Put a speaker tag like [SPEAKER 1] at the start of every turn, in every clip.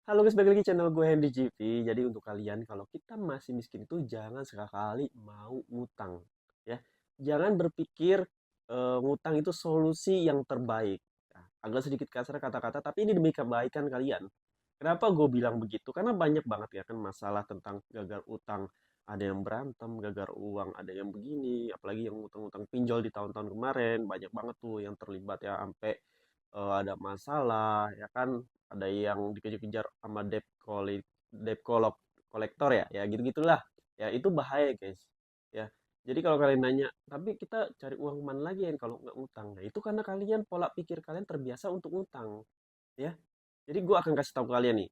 [SPEAKER 1] Halo guys, balik lagi channel gue Hendy GV. Jadi untuk kalian kalau kita masih miskin itu jangan sekali mau ngutang, ya. Jangan berpikir ngutang itu solusi yang terbaik. Nah, agak sedikit kasar kata-kata, tapi ini demi kebaikan kalian. Kenapa gue bilang begitu? Karena banyak banget ya kan masalah tentang gagal utang. Ada yang berantem, gagal uang, ada yang begini, apalagi yang utang-utang pinjol di tahun-tahun kemarin, banyak banget tuh yang terlibat ya sampai ada masalah ya kan, ada yang dikejar-kejar sama kolektor ya, ya gitu-gitulah. Ya itu bahaya guys. Ya. Jadi kalau kalian nanya, tapi kita cari uang mana lagi ya kalau nggak utang? Nah, itu karena kalian pola pikir kalian terbiasa untuk utang, ya. Jadi gue akan kasih tahu kalian nih,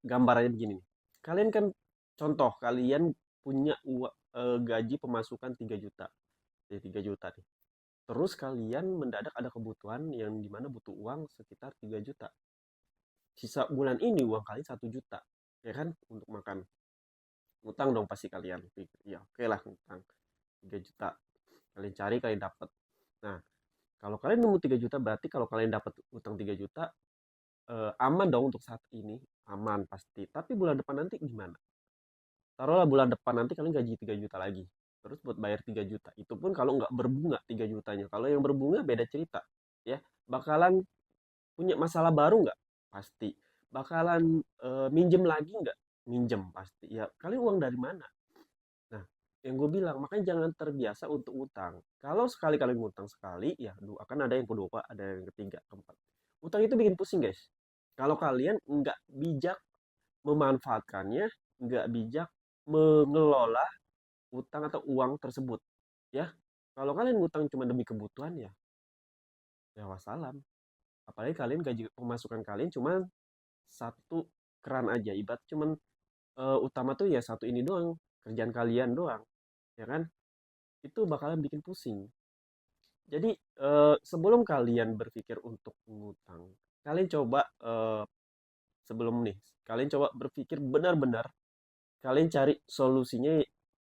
[SPEAKER 1] gambarannya begini nih. Kalian kan contoh kalian punya gaji pemasukan 3 juta. Jadi 3 juta nih. Terus kalian mendadak ada kebutuhan yang dimana butuh uang sekitar 3 juta. Sisa bulan ini uang kalian 1 juta. Ya kan? Untuk makan. Utang dong pasti kalian. Ya oke lah utang. 3 juta. Kalian cari, kalian dapat. Nah, kalau kalian nemu 3 juta berarti kalau kalian dapat utang 3 juta, aman dong untuk saat ini. Aman pasti. Tapi bulan depan nanti gimana? Taruhlah bulan depan nanti kalian gaji 3 juta lagi. Terus buat bayar 3 juta. Itu pun kalau nggak berbunga 3 jutanya. Kalau yang berbunga beda cerita. Ya, bakalan punya masalah baru nggak? Pasti. Bakalan minjem lagi nggak? Minjem pasti. Ya, kalian uang dari mana? Nah, yang gue bilang, makanya jangan terbiasa untuk utang. Kalau sekali kalian ngutang sekali, ya akan ada yang kedua, ada yang ketiga, keempat. Utang itu bikin pusing, guys. Kalau kalian nggak bijak memanfaatkannya, nggak bijak mengelola utang atau uang tersebut, ya. Kalau kalian ngutang cuma demi kebutuhan, ya wassalam. Apalagi kalian gaji pemasukan kalian cuma satu keran aja, ibarat cuman utama tuh ya satu ini doang, kerjaan kalian doang, ya kan? Itu bakalan bikin pusing. Jadi sebelum kalian berpikir untuk ngutang, kalian coba sebelum nih, kalian coba berpikir benar-benar, kalian cari solusinya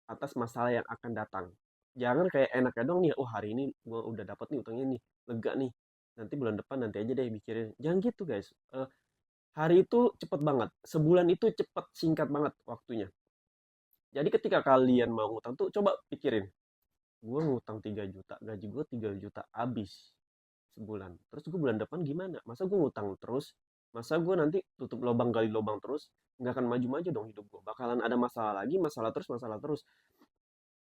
[SPEAKER 1] atas masalah yang akan datang. Jangan kayak enaknya dong nih, oh hari ini gue udah dapat nih utangnya nih, lega nih. Nanti bulan depan nanti aja deh mikirin. Jangan gitu guys. Hari itu cepet banget, sebulan itu cepet singkat banget waktunya. Jadi ketika kalian mau ngutang tuh coba pikirin, gue ngutang 3 juta, gaji gue 3 juta habis sebulan. Terus gue bulan depan gimana? Masa gue ngutang terus? Masa gue nanti tutup lubang gali lubang terus? Nggak akan maju-maju dong hidup gue. Bakalan ada masalah lagi, masalah terus, masalah terus.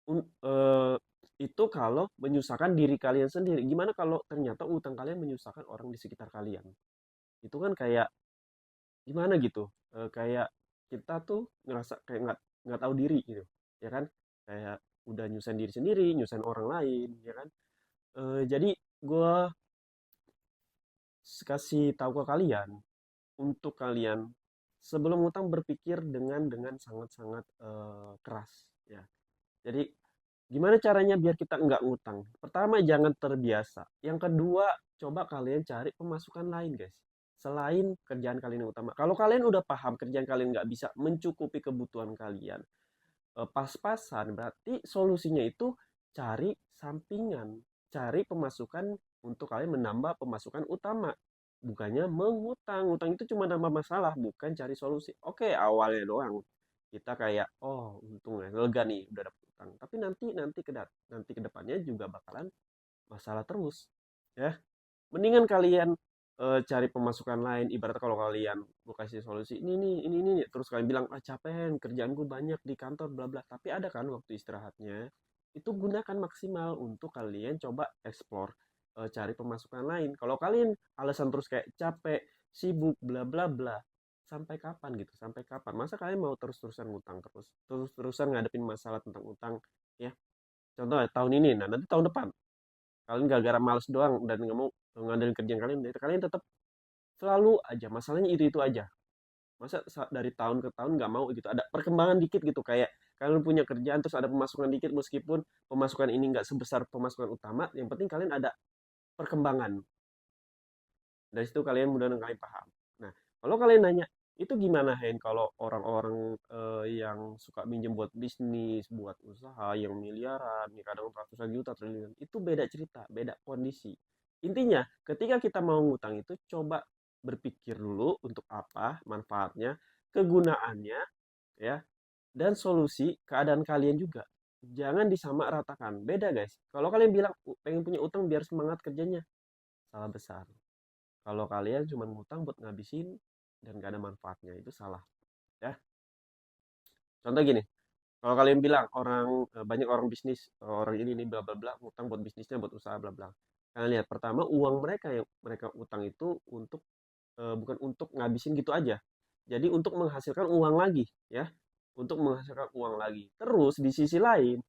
[SPEAKER 1] Un- eh, itu kalau menyusahkan diri kalian sendiri. Gimana kalau ternyata utang kalian menyusahkan orang di sekitar kalian? Itu kan kayak gimana gitu. Kayak kita tuh ngerasa kayak nggak tahu diri gitu, ya kan? Kayak udah nyusahin diri sendiri, nyusahin orang lain, ya kan? Jadi gue kasih tahu ke kalian, untuk kalian sebelum utang berpikir dengan sangat-sangat keras, ya. Jadi gimana caranya biar kita nggak ngutang? Pertama, jangan terbiasa. Yang kedua, coba kalian cari pemasukan lain, guys. Selain kerjaan kalian yang utama. Kalau kalian udah paham kerjaan kalian nggak bisa mencukupi kebutuhan kalian, pas-pasan, berarti solusinya itu cari sampingan. Cari pemasukan untuk kalian menambah pemasukan utama. Bukannya mengutang. Utang itu cuma nambah masalah, bukan cari solusi. Oke, awalnya doang kita kayak oh untung ya lega nih udah dapet utang, tapi nanti ke depannya juga bakalan masalah terus, ya. Mendingan kalian cari pemasukan lain. Ibarat kalau kalian gue kasih solusi ini, terus kalian bilang ah capek kerjaan gue banyak di kantor bla bla, tapi ada kan waktu istirahatnya, itu gunakan maksimal untuk kalian coba explore, cari pemasukan lain. Kalau kalian alasan terus kayak capek, sibuk bla bla bla, sampai kapan gitu? Sampai kapan masa kalian mau terus-terusan ngutang, terus-terusan ngadepin masalah tentang utang, ya? Contoh ya, tahun ini, nah nanti tahun depan kalian gara-gara males doang dan nggak mau ngandelin kerjaan kalian, dari kalian tetap selalu aja masalahnya itu aja. Masa dari tahun ke tahun nggak mau gitu ada perkembangan dikit gitu, kayak kalian punya kerjaan terus ada pemasukan dikit, meskipun pemasukan ini nggak sebesar pemasukan utama, yang penting kalian ada perkembangan. Dari situ kalian mudah-mudahan kalian paham. Nah, kalau kalian nanya itu gimana Hen kalau orang-orang yang suka minjem buat bisnis, buat usaha yang miliaran, ya kadang ratusan juta, triliun, itu beda cerita, beda kondisi. Intinya, ketika kita mau ngutang itu coba berpikir dulu untuk apa manfaatnya, kegunaannya, ya, dan solusi keadaan kalian juga. Jangan disamaratakan. Beda, guys. Kalau kalian bilang pengen punya utang biar semangat kerjanya, salah besar. Kalau kalian cuma ngutang buat ngabisin dan gak ada manfaatnya, itu salah. Ya, contoh gini, kalau kalian bilang banyak orang bisnis, orang ini nih bla bla bla, ngutang buat bisnisnya, buat usaha bla bla. Kalian lihat pertama uang mereka yang mereka utang itu bukan untuk ngabisin gitu aja. Jadi untuk menghasilkan uang lagi, ya. Untuk menghasilkan uang lagi. Terus di sisi lain,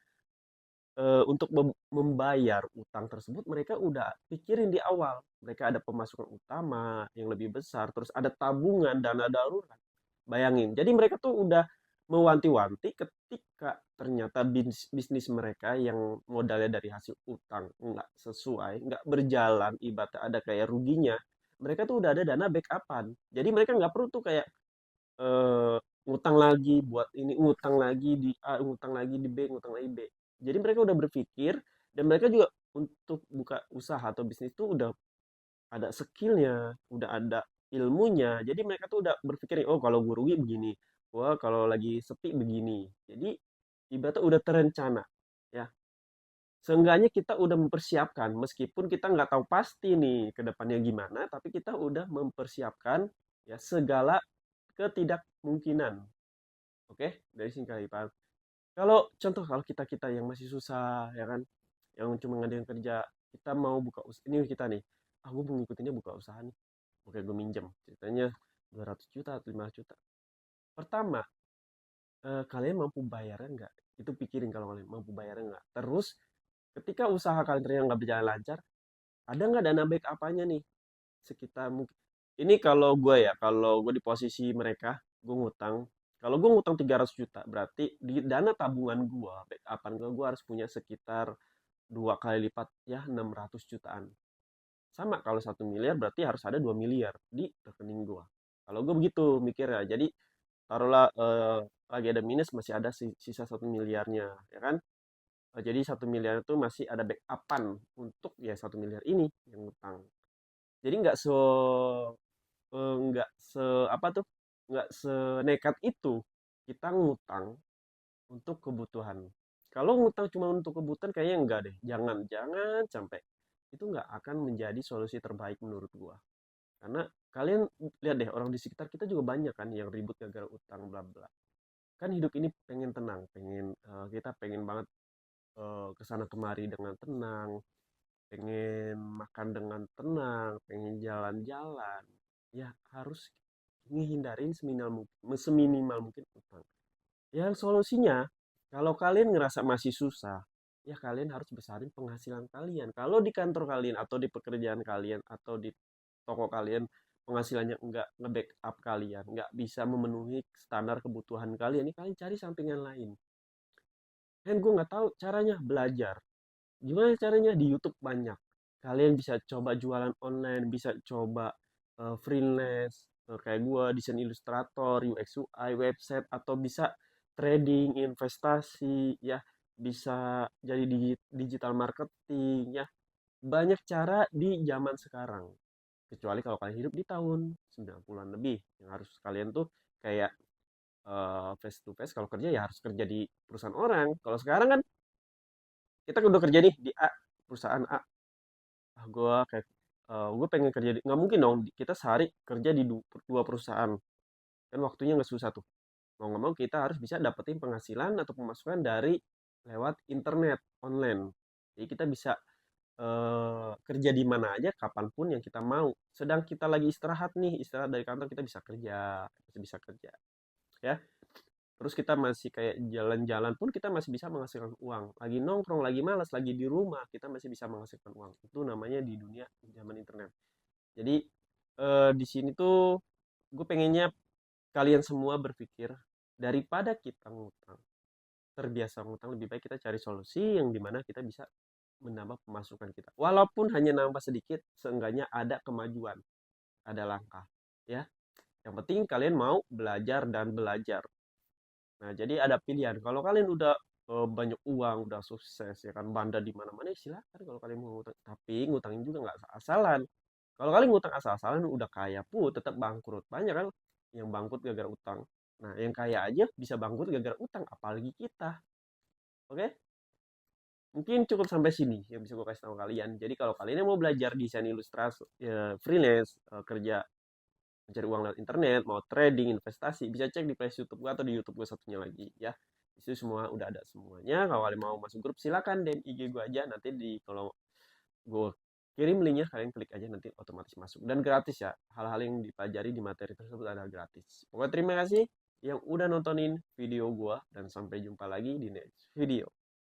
[SPEAKER 1] untuk membayar utang tersebut mereka udah pikirin di awal. Mereka ada pemasukan utama yang lebih besar, terus ada tabungan dana darurat. Bayangin. Jadi mereka tuh udah mewanti-wanti ketika ternyata bisnis mereka yang modalnya dari hasil utang nggak sesuai, nggak berjalan, ibaratnya ada kayak ruginya. Mereka tuh udah ada dana backupan. Jadi mereka nggak perlu tuh kayak eh, ngutang lagi buat ini, ngutang lagi di A, ngutang lagi di B, ngutang lagi B. Jadi mereka udah berpikir dan mereka juga untuk buka usaha atau bisnis itu udah ada skillnya, udah ada ilmunya. Jadi mereka tuh udah berpikir, oh kalau gue rugi begini, wah kalau lagi sepi begini. Jadi ibaratnya udah terencana, ya. Seenggaknya kita udah mempersiapkan, meskipun kita nggak tahu pasti nih ke depannya gimana, tapi kita udah mempersiapkan ya segala ketidakmungkinan. Oke, dari sini kali Pak. Kalau contoh kalau kita-kita yang masih susah ya kan, yang cuma ngadain kerja, kita mau buka usaha ini kita nih. Ah, gue mau ngikutinnya buka usaha nih. Oke, gue minjem. Ceritanya 200 juta atau 500 juta. Pertama, kalian mampu bayarnya nggak? Itu pikirin kalau kalian mampu bayarnya nggak. Terus, ketika usaha kalian ternyata nggak berjalan lancar, ada nggak dana backup-nya nih? Sekitar mungkin ini kalau gue di posisi mereka, gue ngutang. Kalau gue ngutang 300 juta, berarti di dana tabungan gue, backupan gue harus punya sekitar 2 kali lipat, ya 600 jutaan. Sama kalau 1 miliar berarti harus ada 2 miliar di rekening gue. Kalau gue begitu mikirnya. Jadi taruhlah lagi ada minus masih ada sisa 1 miliarnya, ya kan? Jadi 1 miliar itu masih ada backupan untuk ya 1 miliar ini yang ngutang. Jadi nggak se apa tuh nggak senekat itu kita ngutang untuk kebutuhan. Kalau ngutang cuma untuk kebutuhan kayaknya enggak deh. Jangan jangan sampai itu nggak akan menjadi solusi terbaik menurut gua. Karena kalian lihat deh orang di sekitar kita juga banyak kan yang ribut gara-gara utang bla bla. Kan hidup ini pengen tenang, kita pengen banget kesana kemari dengan tenang, pengen makan dengan tenang, pengen jalan-jalan, ya harus ngehindarin seminimal mungkin utang. Yang solusinya, kalau kalian ngerasa masih susah, ya kalian harus besarin penghasilan kalian. Kalau di kantor kalian atau di pekerjaan kalian atau di toko kalian penghasilannya nggak nge-backup kalian, nggak bisa memenuhi standar kebutuhan kalian, ini kalian cari sampingan lain. Dan gue nggak tahu caranya belajar. Gimana caranya? Di YouTube banyak. Kalian bisa coba jualan online, bisa coba freelance, kayak gue, desain ilustrator, UX UI, website, atau bisa trading, investasi, ya, bisa jadi digital marketing, ya. Banyak cara di zaman sekarang. Kecuali kalau kalian hidup di tahun 90-an lebih, yang harus kalian tuh kayak face to face kalau kerja ya harus kerja di perusahaan orang. Kalau sekarang kan kita udah kerja nih di A, perusahaan A. Ah, gue pengen kerja di nggak mungkin dong kita sehari kerja di dua perusahaan. Kan waktunya nggak susah tuh. Mau nggak mau kita harus bisa dapetin penghasilan atau pemasukan dari lewat internet online. Jadi kita bisa kerja di mana aja kapanpun yang kita mau. Sedang kita lagi istirahat nih, istirahat dari kantor kita bisa kerja, bisa kerja, ya. Terus kita masih kayak jalan-jalan pun kita masih bisa menghasilkan uang. Lagi nongkrong, lagi malas, lagi di rumah, kita masih bisa menghasilkan uang. Itu namanya di dunia zaman internet. Jadi di sini tuh gue pengennya kalian semua berpikir daripada kita ngutang, terbiasa ngutang, lebih baik kita cari solusi yang dimana kita bisa menambah pemasukan kita. Walaupun hanya nambah sedikit, seenggaknya ada kemajuan, ada langkah. Ya, yang penting kalian mau belajar dan belajar. Nah, jadi ada pilihan. Kalau kalian udah banyak uang, udah sukses, ya kan, banda di mana-mana, ya silakan kalau kalian mau ngutang. Tapi ngutangin juga nggak asal-asalan. Kalau kalian ngutang asal-asalan udah kaya tetap bangkrut. Banyak kan yang bangkrut gara-gara utang. Nah, yang kaya aja bisa bangkrut gara-gara utang, apalagi kita. Oke? Mungkin cukup sampai sini yang bisa gue kasih tahu kalian. Jadi kalau kalian yang mau belajar desain ilustrasi, ya, freelance, kerja, mencari uang lewat internet, mau trading, investasi, bisa cek di playlist YouTube gue atau di YouTube gue satunya lagi ya. Itu semua udah ada semuanya. Kalau kalian mau masuk grup silakan DM IG gue aja, nanti di kalau gue kirim linknya kalian klik aja nanti otomatis masuk dan gratis ya. Hal-hal yang dipelajari di materi tersebut ada gratis. Pokoknya terima kasih yang udah nontonin video gue dan sampai jumpa lagi di next video.